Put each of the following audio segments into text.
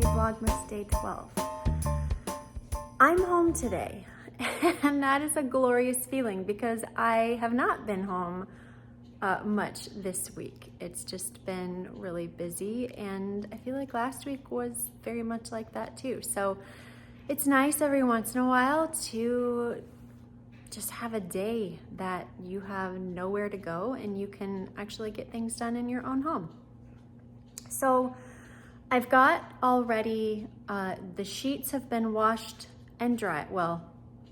Happy Vlogmas Day 12. I'm home today, and that is a glorious feeling because I have not been home much this week. It's just been really busy, and I feel like last week was very much like that too. So it's nice every once in a while to just have a day that you have nowhere to go and you can actually get things done in your own home. So I've got already, the sheets have been washed and dried. Well,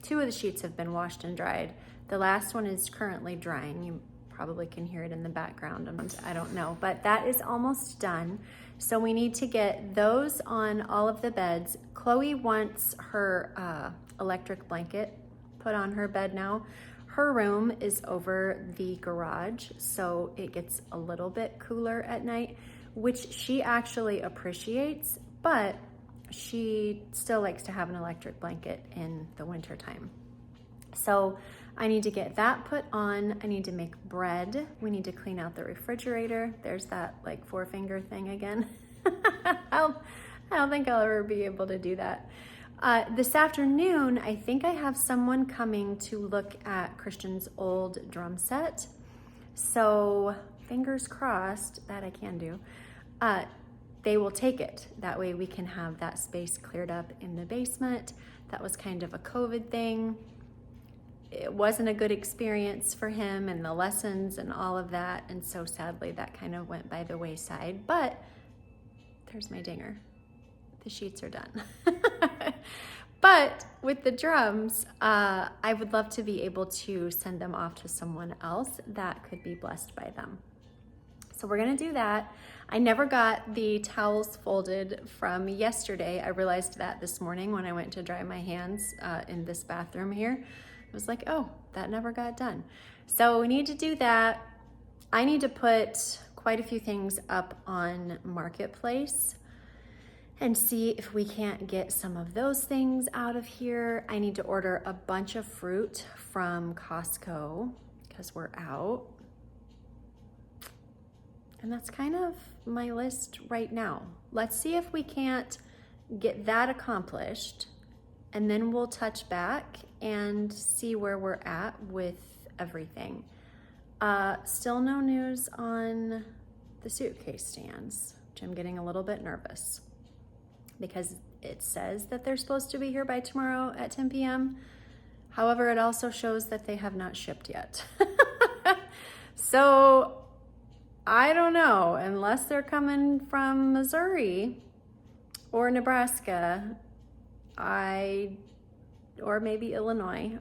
2 of the sheets have been washed and dried. The last one is currently drying. You probably can hear it in the background. I don't know, but that is almost done. So we need to get those on all of the beds. Chloe wants her electric blanket put on her bed now. Her room is over the garage, so it gets a little bit cooler at night, which she actually appreciates, but she still likes to have an electric blanket in the winter time. So I need to get that put on. I need to make bread. We need to clean out the refrigerator. There's that like 4-finger thing again. I don't think I'll ever be able to do that. This afternoon, I think I have someone coming to look at Christian's old drum set. So fingers crossed that I can do. They will take it. That way we can have that space cleared up in the basement. That was kind of a COVID thing. It wasn't a good experience for him and the lessons and all of that. And so sadly that kind of went by the wayside, but there's my dinger. The sheets are done. But with the drums, I would love to be able to send them off to someone else that could be blessed by them. So we're gonna do that. I never got the towels folded from yesterday. I realized that this morning when I went to dry my hands in this bathroom here. I was like, oh, that never got done. So we need to do that. I need to put quite a few things up on Marketplace and see if we can't get some of those things out of here. I need to order a bunch of fruit from Costco because we're out. And that's kind of my list right now. Let's see if we can't get that accomplished, and then we'll touch back and see where we're at with everything. Still no news on the suitcase stands, which I'm getting a little bit nervous because it says that they're supposed to be here by tomorrow at 10 p.m. However, it also shows that they have not shipped yet. So I don't know, unless they're coming from Missouri or Nebraska, or maybe Illinois.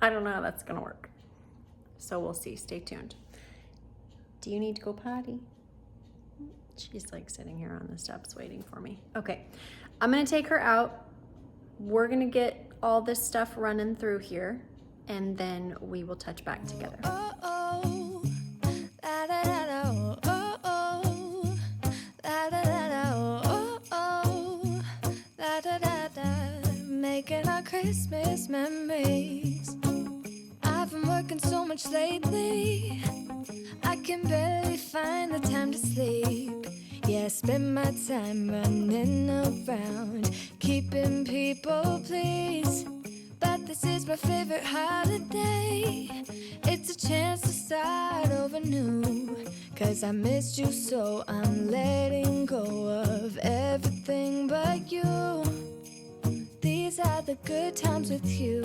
I don't know how that's gonna work. So we'll see, stay tuned. Do you need to go potty? She's like sitting here on the steps waiting for me. Okay, I'm gonna take her out. We're gonna get all this stuff running through here, and then we will touch back together. Making our Christmas memories. I've been working so much lately, I can barely find the time to sleep. Yeah, I spend my time running around, keeping people pleased. But this is my favorite holiday. It's a chance to start over new. Cause I missed you, so I'm letting go of everything but you. These are the good times with you.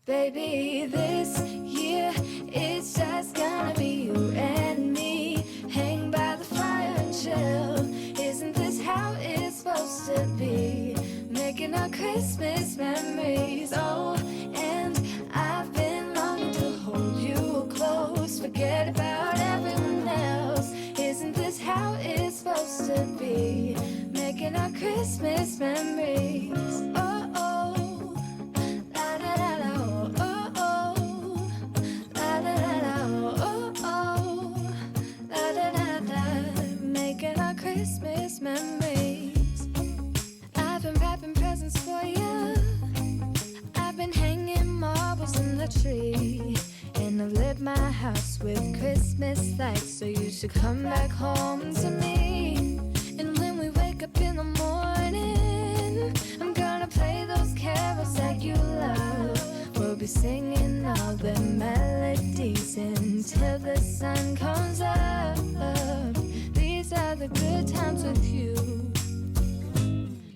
Baby, this year it's just gonna be you and me. Hang by the fire and chill. Isn't this how it's supposed to be? Making our Christmas memories. Oh, and I've been longing to hold you close. Forget about everyone else. Isn't this how it's supposed to be? Making our Christmas memories. Oh, oh, la da da da, oh, oh, la da da da, oh, oh, la da da da. Making our Christmas memories. I've been wrapping presents for you. I've been hanging marbles in the tree, and I've lit my house with Christmas lights. So you should come back home to me. And when we wake be singing all the melodies until the sun comes up. These are the good times with you.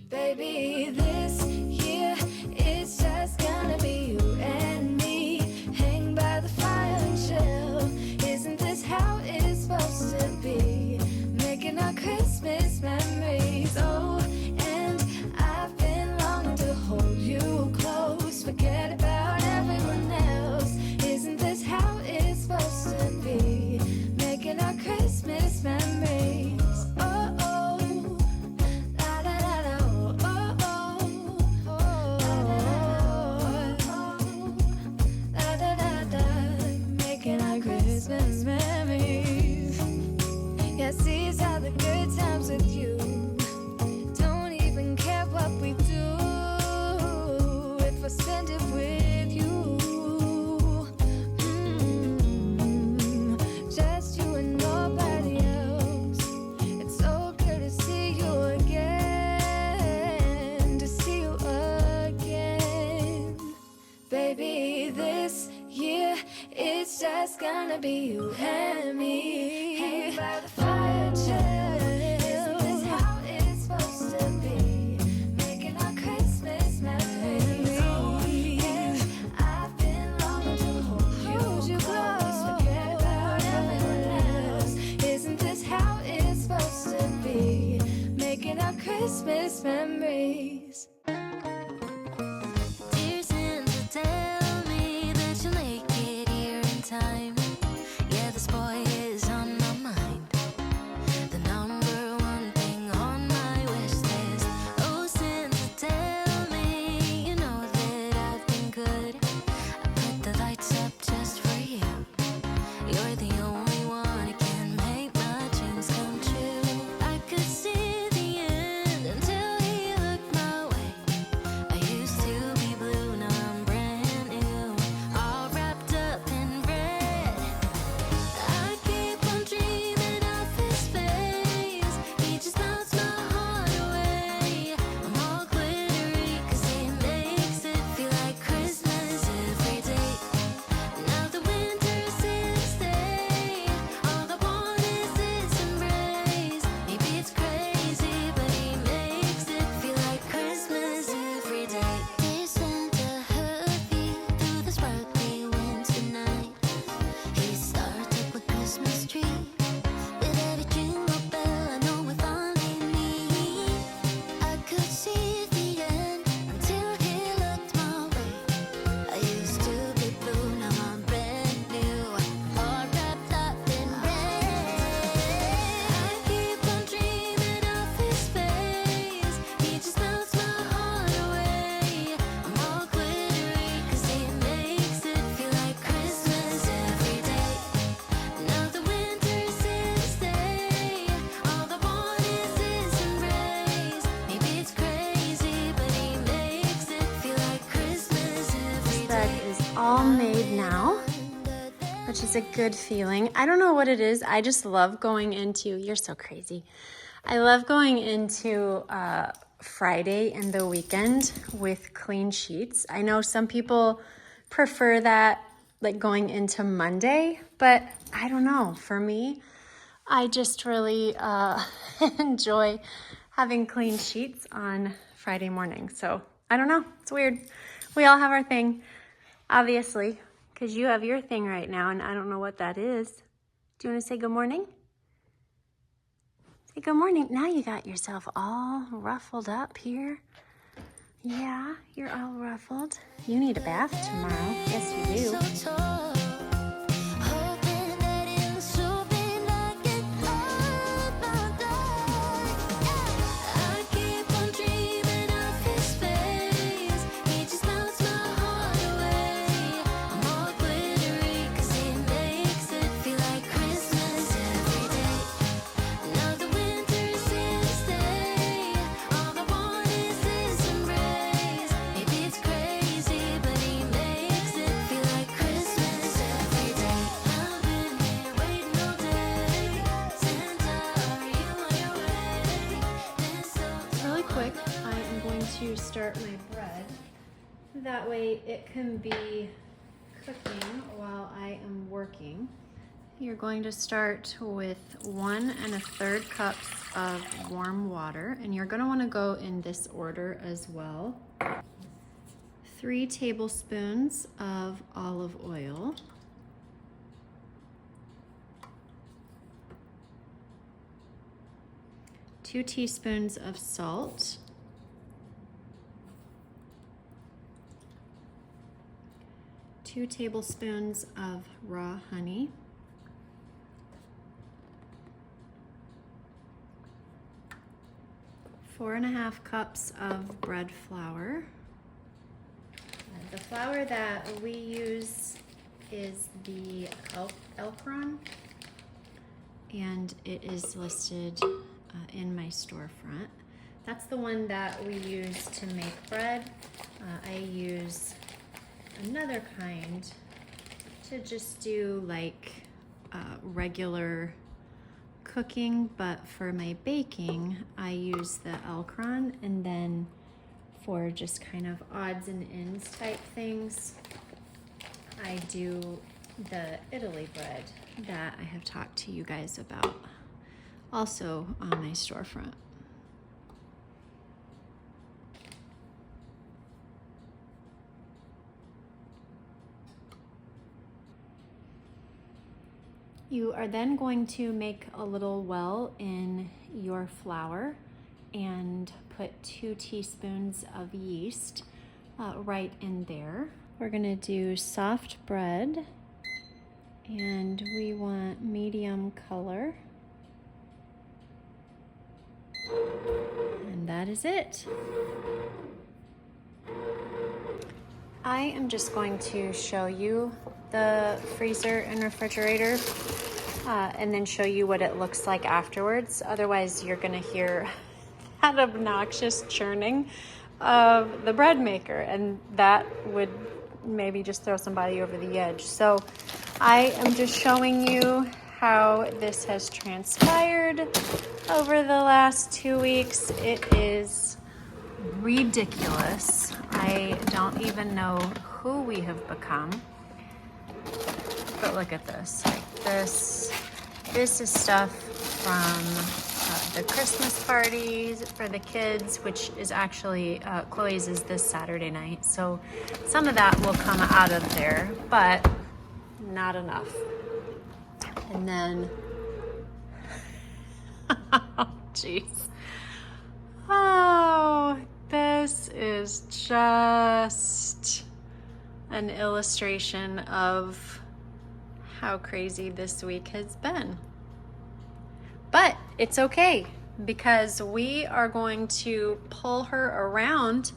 Baby, this year it's just gonna be you and me. Hang by the fire and chill. Isn't this how it's supposed to be? Making our Christmas memories. Oh, and I've been longing to hold you close. Forget about everyone else. Isn't this how it's supposed to be? Making our Christmas memories. Oh, oh. La, da, da, da, oh, oh, oh, oh. La, da, da, da. Making our Christmas memories. Yes, these are the good times with you. Don't even care what we do if I spend it with you. Just you and nobody else. It's so good to see you again. To see you again. Baby, this year it's just gonna be you and me. Hang by the fire and chill. Isn't this how it's supposed to be? Making our Christmas memories. And I've been longing to hold you close. Forget about everyone else. Isn't this how it's supposed to be? Making our Christmas memories. Dear Santa, tell me that you'll make it here in time. Yeah, this boy is on my mind. The number one thing on my wish list. Oh, Santa, tell me you know that I've been good. I put the lights up just for you. You're the only one who can make my dreams come true. I could see the end until he looked my way. I used to be blue, now I'm brand new, all wrapped up in red. I keep on dreaming of his face. He just melts my heart away. I'm all glittery 'cause he makes it feel like Christmas every day. Now the winter's here to stay. All I want is his embrace. Maybe it's crazy, but he makes it feel like Christmas every day. Dear Santa, hurry through the sparkly winter night. He starts up a Christmas tree. With every jingle bell, I know we finally meet. I could see the end until he looked my way. I used to be blue, now I'm brand new, all wrapped up in red. I keep on dreaming of his face. He just melts my heart away. I'm all glittery 'cause he makes it feel like Christmas every day. Now the winter's here to stay. All I want is his embrace. Maybe it's crazy, but he makes it feel like Christmas every Bed day. is all made now, which is a good feeling. I don't know what it is. I just love going into, you're so crazy. I love going into Friday and the weekend with clean sheets. I know some people prefer that, like going into Monday, but I don't know. For me, I just really enjoy having clean sheets on Friday morning. So I don't know. It's weird. We all have our thing, obviously, because you have your thing right now, and I don't know what that is. Do you want to say good morning? Say good morning. Now you got yourself all ruffled up here. Yeah, you're all ruffled. You need a bath tomorrow. Yes, you do. So tall, hoping that it'll soon be like it all my life. I keep on dreaming of his face. He just melts my heart away. I'm all glittery 'cause he makes it feel like Christmas every day. Now the winter's here to stay. All I want is his embrace. Maybe it's crazy, but he makes it feel like Christmas every day. I've been here waiting all day. Santa, are you on your way? Really quick, I am going to start my bread. That way it can be cooking while I am working. You're going to start with 1 1/3 cups of warm water, and you're going to want to go in this order as well. 3 tablespoons of olive oil. 2 teaspoons of salt. 2 tablespoons of raw honey. 4 1/2 cups of bread flour. The flour that we use is the Elkron, and it is listed in my storefront. That's the one that we use to make bread. I use another kind to just do like regular cooking, but for my baking I use the Elkron, and then for just kind of odds and ends type things I do the Italy bread that I have talked to you guys about also on my storefront. You are then going to make a little well in your flour and put 2 teaspoons of yeast right in there. We're gonna do soft bread, and we want medium color. And that is it. I am just going to show you the freezer and refrigerator and then show you what it looks like afterwards. Otherwise, you're gonna hear that obnoxious churning of the bread maker, and that would maybe just throw somebody over the edge. So I am just showing you how this has transpired over the last 2 weeks. It is ridiculous. I don't even know who we have become. But look at this. Like this is stuff from the Christmas parties for the kids, which is actually Chloe's is this Saturday night. So some of that will come out of there, but not enough. And then, oh, jeez. Oh, this is just an illustration of how crazy this week has been. But it's okay, because we are going to pull her around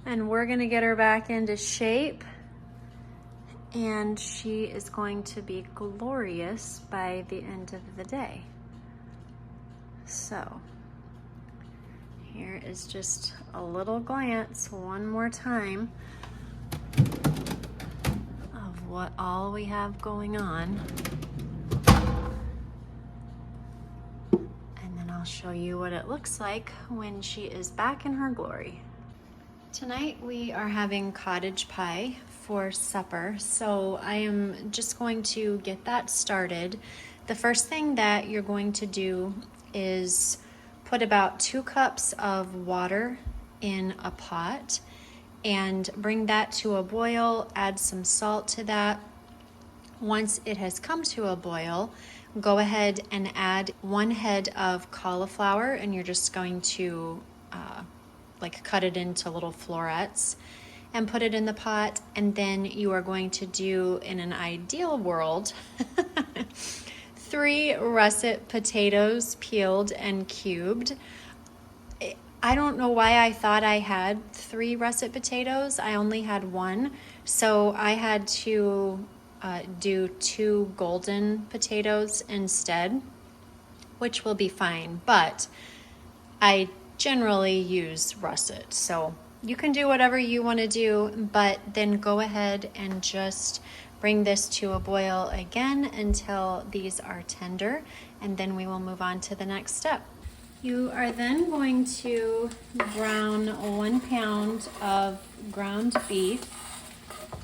and we're going to get her back into shape, and she is going to be glorious by the end of the day. So here is just a little glance one more time of what all we have going on. And then I'll show you what it looks like when she is back in her glory. Tonight we are having cottage pie for supper, so I am just going to get that started. The first thing that you're going to do is put about 2 cups of water in a pot and bring that to a boil. Add some salt to that. Once it has come to a boil, go ahead and add 1 head of cauliflower, and you're just going to like cut it into little florets and put it in the pot. And then you are going to do, in an ideal world, 3 russet potatoes peeled and cubed. I don't know why I thought I had 3 russet potatoes. I only had 1. So I had to do 2 golden potatoes instead, which will be fine. But I generally use russet. So you can do whatever you want to do, but then go ahead and just bring this to a boil again until these are tender, and then we will move on to the next step. You are then going to brown 1 pound of ground beef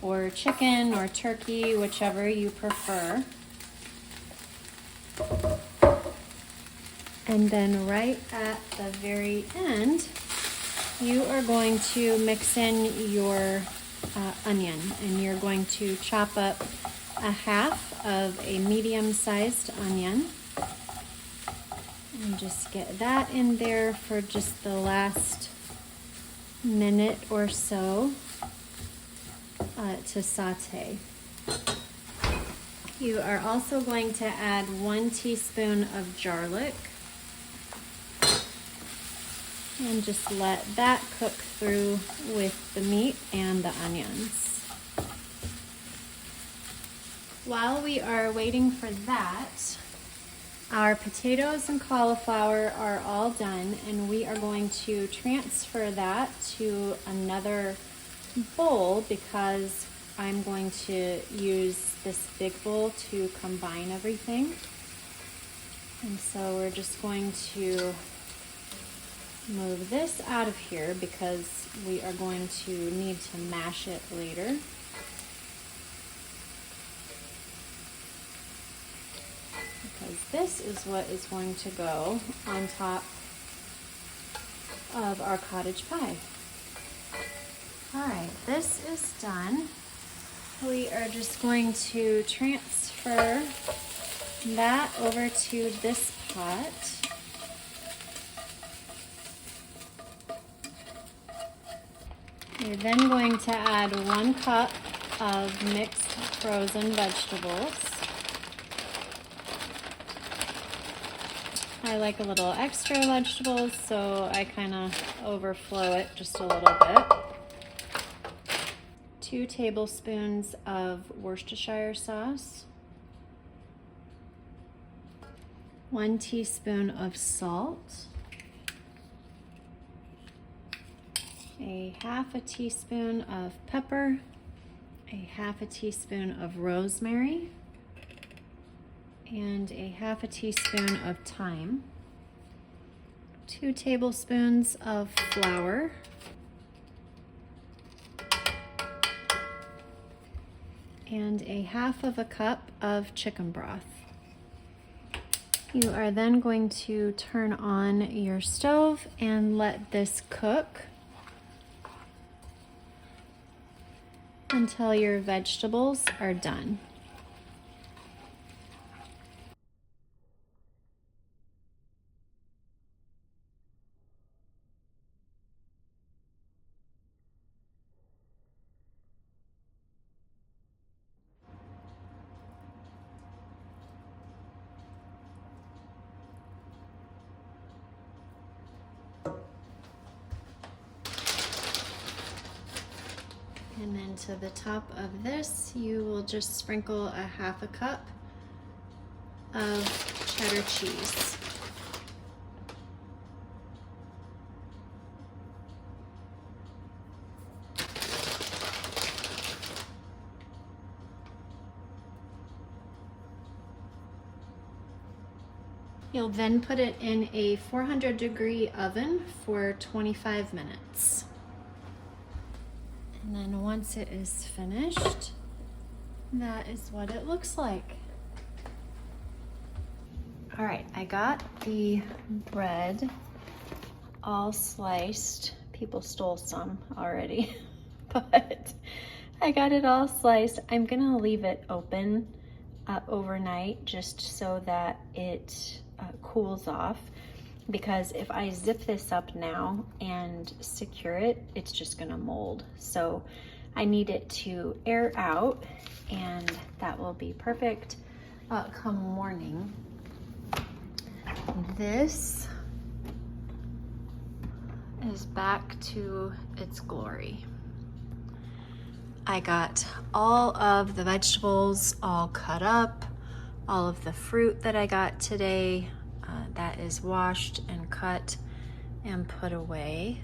or chicken or turkey, whichever you prefer. And then right at the very end, you are going to mix in your onion, and you're going to chop up a half of a medium-sized onion. And just get that in there for just the last minute or so to saute. You are also going to add 1 teaspoon of garlic. And just let that cook through with the meat and the onions. While we are waiting for that, our potatoes and cauliflower are all done, and we are going to transfer that to another bowl because I'm going to use this big bowl to combine everything. And so we're just going to move this out of here because we are going to need to mash it later. Because this is what is going to go on top of our cottage pie. All right, this is done. We are just going to transfer that over to this pot. You're then going to add 1 cup of mixed frozen vegetables. I like a little extra vegetables, so I kind of overflow it just a little bit. 2 tablespoons of Worcestershire sauce. 1 teaspoon of salt. A half a teaspoon of pepper, a half a teaspoon of rosemary, and a half a teaspoon of thyme, 2 tablespoons of flour, and a half of a cup of chicken broth. You are then going to turn on your stove and let this cook until your vegetables are done. And then to the top of this, you will just sprinkle a half a cup of cheddar cheese. You'll then put it in a 400-degree oven for 25 minutes. And then once it is finished, that is what it looks like. All right, I got the bread all sliced. People stole some already, but I got it all sliced. I'm gonna leave it open overnight just so that it cools off, because if I zip this up now and secure it, it's just gonna mold. So I need it to air out, and that will be perfect come morning. This is back to its glory. I got all of the vegetables all cut up, all of the fruit that I got today, that is washed and cut and put away.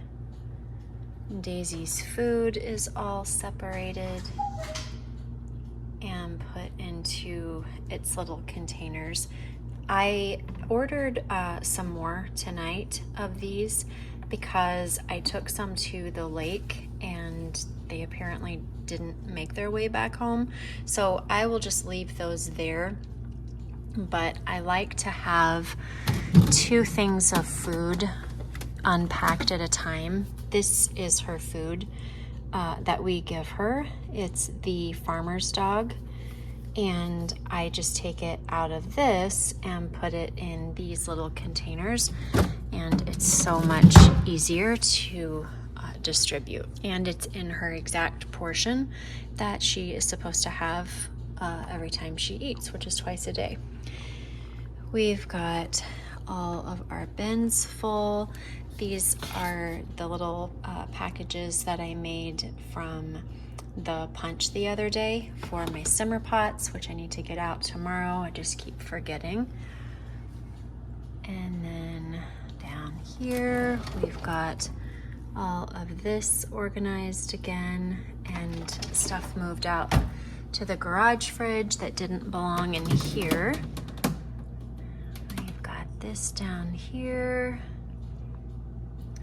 Daisy's food is all separated and put into its little containers. I ordered some more tonight of these because I took some to the lake and they apparently didn't make their way back home. So I will just leave those there. But I like to have 2 things of food unpacked at a time. This is her food that we give her. It's the farmer's dog. And I just take it out of this and put it in these little containers. And it's so much easier to distribute. And it's in her exact portion that she is supposed to have every time she eats, which is twice a day. We've got all of our bins full. These are the little packages that I made from the punch the other day for my simmer pots, which I need to get out tomorrow. I just keep forgetting. And then down here, we've got all of this organized again, and stuff moved out to the garage fridge that didn't belong in here. We've got this down here.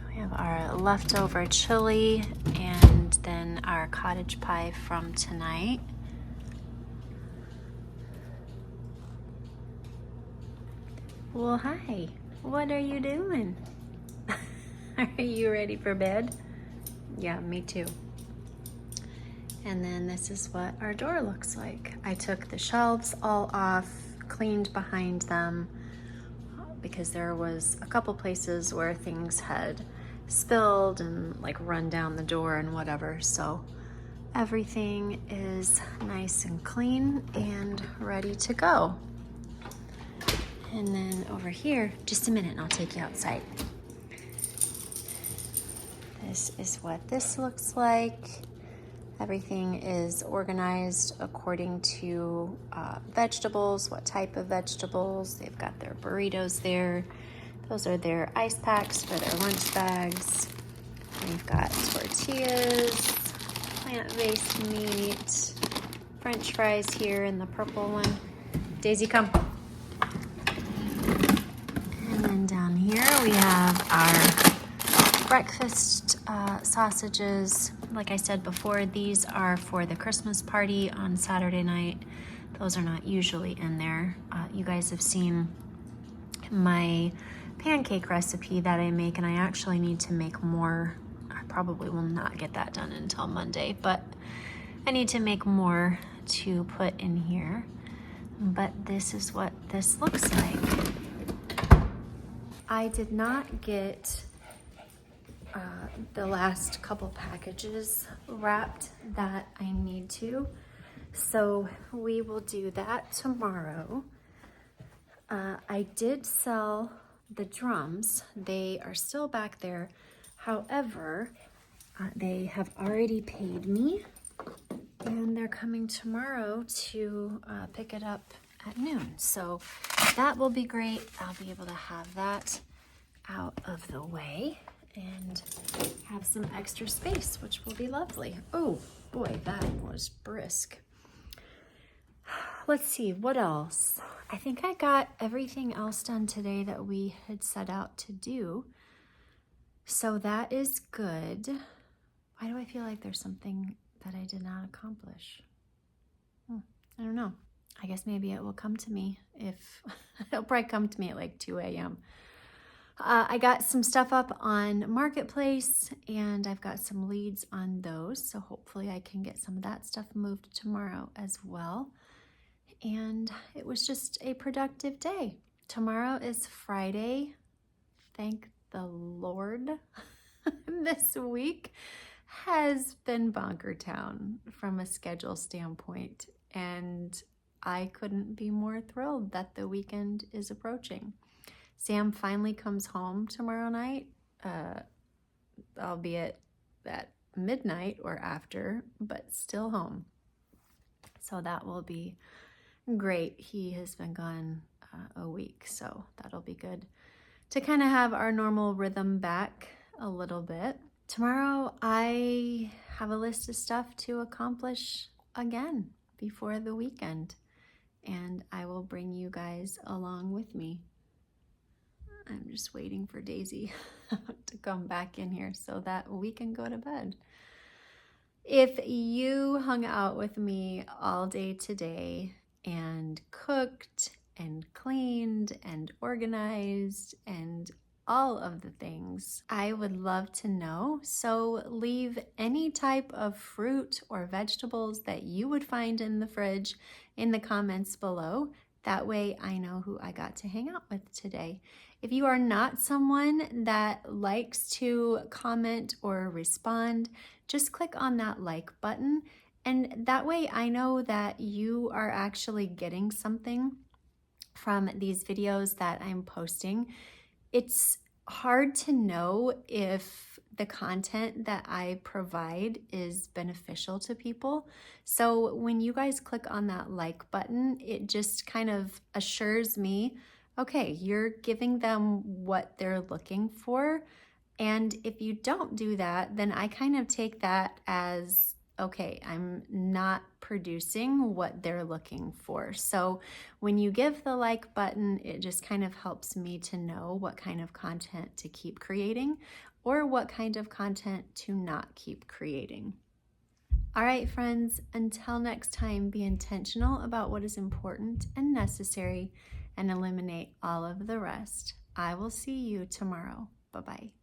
We have our leftover chili and then our cottage pie from tonight. Well, hi. What are you doing? Are you ready for bed? Yeah, me too. And then this is what our door looks like. I took the shelves all off, cleaned behind them, because there was a couple places where things had spilled and like run down the door and whatever. So everything is nice and clean and ready to go. And then over here, just a minute and I'll take you outside. This is what this looks like. Everything is organized according to vegetables, what type of vegetables. They've got their burritos there. Those are their ice packs for their lunch bags. We've got tortillas, plant-based meat, French fries here in the purple one. Daisy, come. And then down here we have our breakfast sausages. Like I said before, these are for the Christmas party on Saturday night. Those are not usually in there. You guys have seen my pancake recipe that I make, and I actually need to make more. I probably will not get that done until Monday, but I need to make more to put in here. But this is what this looks like. I did not get the last couple packages wrapped that I need to, so we will do that tomorrow. I did sell the drums. They are still back there. However, they have already paid me, and they're coming tomorrow to pick it up at noon. So that will be great. I'll be able to have that out of the way and have some extra space, which will be lovely. Oh boy, that was brisk. Let's see, what else? I think I got everything else done today that we had set out to do. So that is good. Why do I feel like there's something that I did not accomplish? I don't know. I guess maybe it will come to me if, it'll probably come to me at like 2 a.m. I got some stuff up on Marketplace, and I've got some leads on those. So hopefully I can get some of that stuff moved tomorrow as well. And it was just a productive day. Tomorrow is Friday. Thank the Lord. This week has been Bonker Town from a schedule standpoint, and I couldn't be more thrilled that the weekend is approaching. Sam finally comes home tomorrow night, albeit at midnight or after, but still home. So that will be great. He has been gone a week, so that'll be good to kind of have our normal rhythm back a little bit. Tomorrow I have a list of stuff to accomplish again before the weekend, and I will bring you guys along with me. I'm just waiting for Daisy to come back in here so that we can go to bed. If you hung out with me all day today and cooked and cleaned and organized and all of the things, I would love to know. So leave any type of fruit or vegetables that you would find in the fridge in the comments below. That way I know who I got to hang out with today. If you are not someone that likes to comment or respond, just click on that like button, and that way I know that you are actually getting something from these videos that I'm posting. It's hard to know if the content that I provide is beneficial to people. So when you guys click on that like button, it just kind of assures me, okay, you're giving them what they're looking for. And if you don't do that, then I kind of take that as, okay, I'm not producing what they're looking for. So when you give the like button, it just kind of helps me to know what kind of content to keep creating or what kind of content to not keep creating. All right, friends, until next time, be intentional about what is important and necessary and eliminate all of the rest. I will see you tomorrow. Bye-bye.